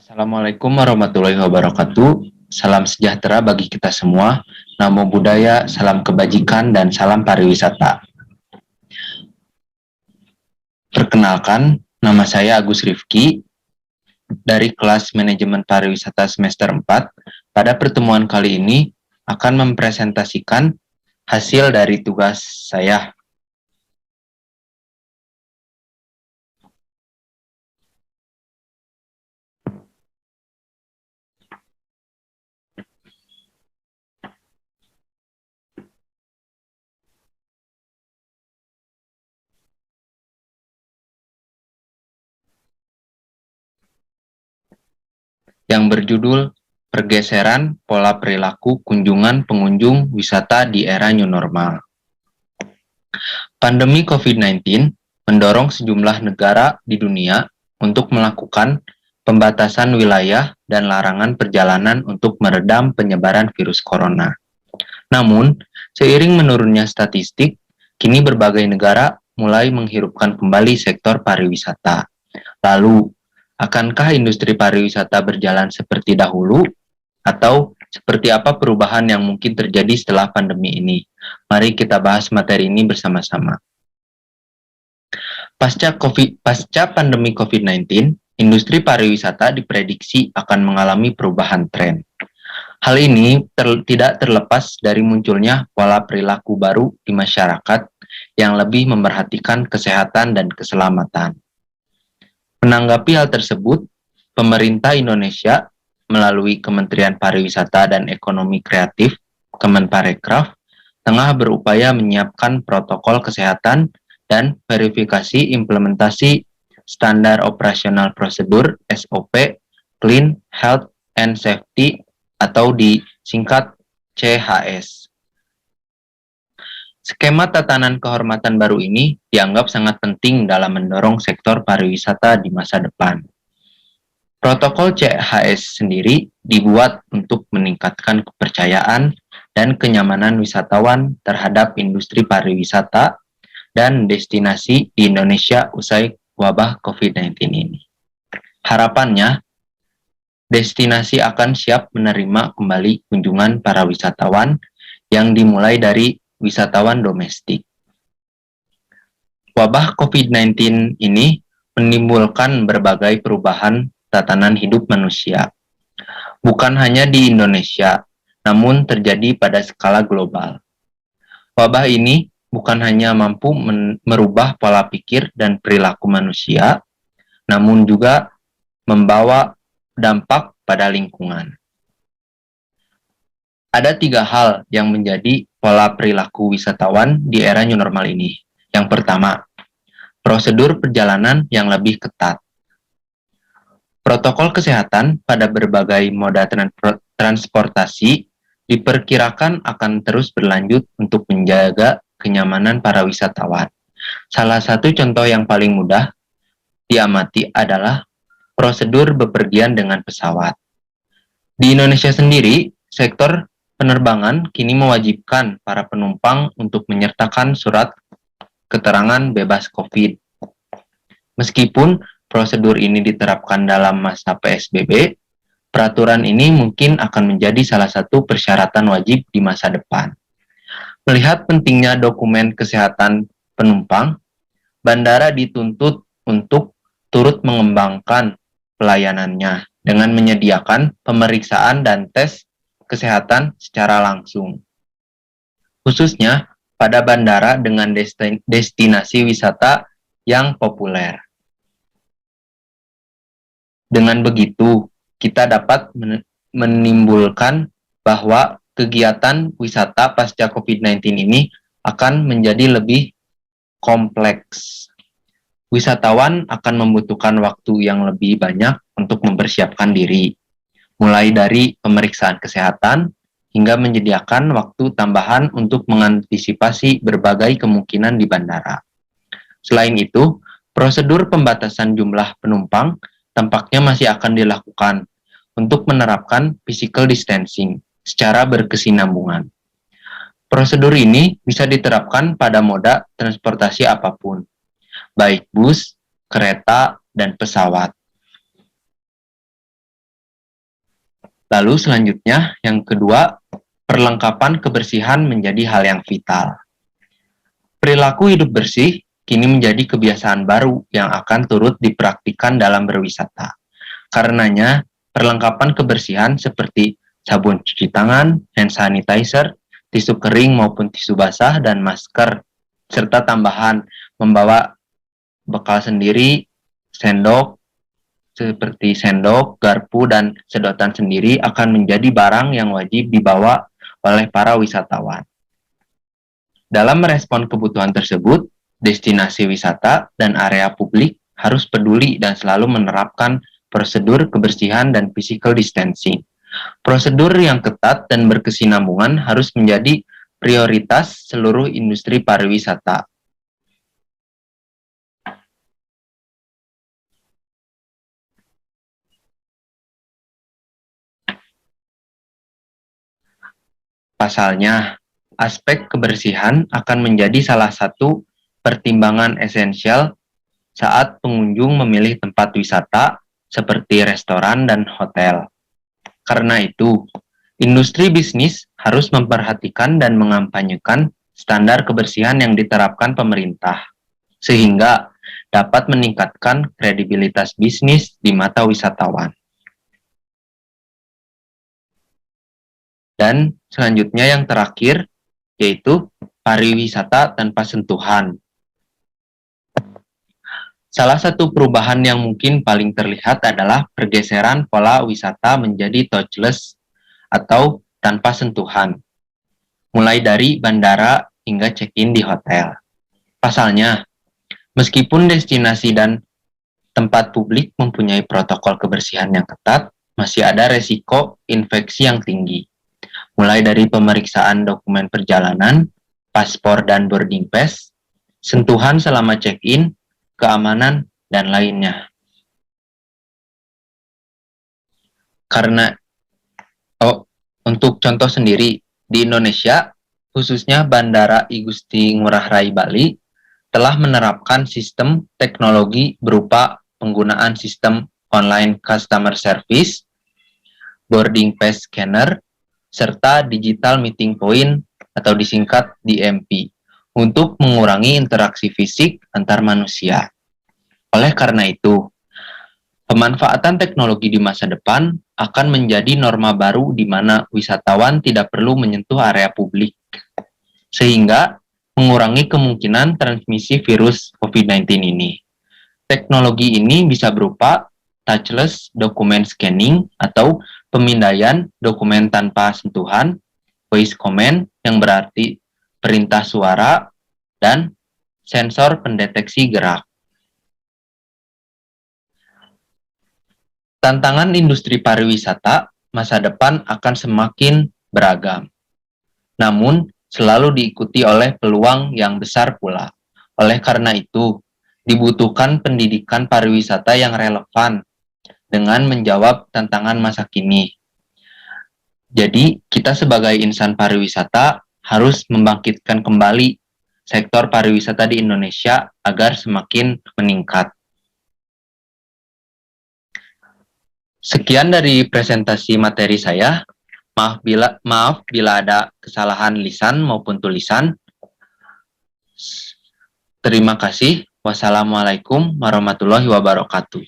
Assalamualaikum warahmatullahi wabarakatuh. Salam sejahtera bagi kita semua. Namo Buddhaya, salam kebajikan, dan salam pariwisata. Perkenalkan, nama saya Agus Rifki dari kelas Manajemen Pariwisata semester 4. Pada pertemuan kali ini akan mempresentasikan hasil dari tugas saya. Yang berjudul Pergeseran Pola Perilaku Kunjungan Pengunjung Wisata di Era New Normal. Pandemi COVID-19 mendorong sejumlah negara di dunia untuk melakukan pembatasan wilayah dan larangan perjalanan untuk meredam penyebaran virus corona. Namun, seiring menurunnya statistik, kini berbagai negara mulai menghidupkan kembali sektor pariwisata. Lalu, akankah industri pariwisata berjalan seperti dahulu? Atau seperti apa perubahan yang mungkin terjadi setelah pandemi ini? Mari kita bahas materi ini bersama-sama. Pasca pandemi COVID-19, industri pariwisata diprediksi akan mengalami perubahan tren. Hal ini tidak terlepas dari munculnya pola perilaku baru di masyarakat yang lebih memperhatikan kesehatan dan keselamatan. Menanggapi hal tersebut, pemerintah Indonesia melalui Kementerian Pariwisata dan Ekonomi Kreatif, Kemenparekraf, tengah berupaya menyiapkan protokol kesehatan dan verifikasi implementasi standar operasional prosedur SOP, Clean Health and Safety atau disingkat CHS. Skema tatanan kehormatan baru ini dianggap sangat penting dalam mendorong sektor pariwisata di masa depan. Protokol CHS sendiri dibuat untuk meningkatkan kepercayaan dan kenyamanan wisatawan terhadap industri pariwisata dan destinasi di Indonesia usai wabah COVID-19 ini. Harapannya, destinasi akan siap menerima kembali kunjungan para wisatawan yang dimulai dari wisatawan domestik. Wabah COVID-19 ini menimbulkan berbagai perubahan tatanan hidup manusia. Bukan hanya di Indonesia, namun terjadi pada skala global. Wabah ini bukan hanya mampu merubah pola pikir dan perilaku manusia, namun juga membawa dampak pada lingkungan. Ada 3 hal yang menjadi pola perilaku wisatawan di era new normal ini. Yang pertama, prosedur perjalanan yang lebih ketat. Protokol kesehatan pada berbagai moda transportasi diperkirakan akan terus berlanjut untuk menjaga kenyamanan para wisatawan. Salah satu contoh yang paling mudah diamati adalah prosedur bepergian dengan pesawat. Di Indonesia sendiri, sektor penerbangan kini mewajibkan para penumpang untuk menyertakan surat keterangan bebas COVID. Meskipun prosedur ini diterapkan dalam masa PSBB, peraturan ini mungkin akan menjadi salah satu persyaratan wajib di masa depan. Melihat pentingnya dokumen kesehatan penumpang, bandara dituntut untuk turut mengembangkan pelayanannya dengan menyediakan pemeriksaan dan tes kesehatan secara langsung. Khususnya pada bandara dengan destinasi wisata yang populer. Dengan begitu, kita dapat menimbulkan bahwa kegiatan wisata pasca COVID-19 ini akan menjadi lebih kompleks. Wisatawan akan membutuhkan waktu yang lebih banyak untuk mempersiapkan diri, mulai dari pemeriksaan kesehatan hingga menyediakan waktu tambahan untuk mengantisipasi berbagai kemungkinan di bandara. Selain itu, prosedur pembatasan jumlah penumpang tampaknya masih akan dilakukan untuk menerapkan physical distancing secara berkesinambungan. Prosedur ini bisa diterapkan pada moda transportasi apapun, baik bus, kereta, dan pesawat. Lalu selanjutnya, yang kedua, perlengkapan kebersihan menjadi hal yang vital. Perilaku hidup bersih kini menjadi kebiasaan baru yang akan turut dipraktikkan dalam berwisata. Karenanya, perlengkapan kebersihan seperti sabun cuci tangan, hand sanitizer, tisu kering maupun tisu basah, dan masker, serta tambahan membawa bekal sendiri, sendok, seperti sendok, garpu, dan sedotan sendiri akan menjadi barang yang wajib dibawa oleh para wisatawan. Dalam merespon kebutuhan tersebut, destinasi wisata dan area publik harus peduli dan selalu menerapkan prosedur kebersihan dan physical distancing. Prosedur yang ketat dan berkesinambungan harus menjadi prioritas seluruh industri pariwisata. Pasalnya, aspek kebersihan akan menjadi salah satu pertimbangan esensial saat pengunjung memilih tempat wisata seperti restoran dan hotel. Karena itu, industri bisnis harus memperhatikan dan mengampanyekan standar kebersihan yang diterapkan pemerintah, sehingga dapat meningkatkan kredibilitas bisnis di mata wisatawan. Dan selanjutnya yang terakhir, yaitu pariwisata tanpa sentuhan. Salah satu perubahan yang mungkin paling terlihat adalah pergeseran pola wisata menjadi touchless atau tanpa sentuhan, mulai dari bandara hingga check-in di hotel. Pasalnya, meskipun destinasi dan tempat publik mempunyai protokol kebersihan yang ketat, masih ada resiko infeksi yang tinggi, mulai dari pemeriksaan dokumen perjalanan, paspor dan boarding pass, sentuhan selama check-in, keamanan, dan lainnya. Karena untuk contoh sendiri, di Indonesia, khususnya Bandara I Gusti Ngurah Rai Bali, telah menerapkan sistem teknologi berupa penggunaan sistem online customer service, boarding pass scanner, serta digital meeting point atau disingkat DMP untuk mengurangi interaksi fisik antar manusia. Oleh karena itu, pemanfaatan teknologi di masa depan akan menjadi norma baru di mana wisatawan tidak perlu menyentuh area publik, sehingga mengurangi kemungkinan transmisi virus COVID-19 ini. Teknologi ini bisa berupa touchless document scanning atau pemindaian dokumen tanpa sentuhan, voice command yang berarti perintah suara, dan sensor pendeteksi gerak. Tantangan industri pariwisata masa depan akan semakin beragam. Namun, selalu diikuti oleh peluang yang besar pula. Oleh karena itu, dibutuhkan pendidikan pariwisata yang relevan dengan menjawab tantangan masa kini. Jadi, kita sebagai insan pariwisata harus membangkitkan kembali sektor pariwisata di Indonesia agar semakin meningkat. Sekian dari presentasi materi saya. Maaf bila ada kesalahan lisan maupun tulisan. Terima kasih. Wassalamualaikum warahmatullahi wabarakatuh.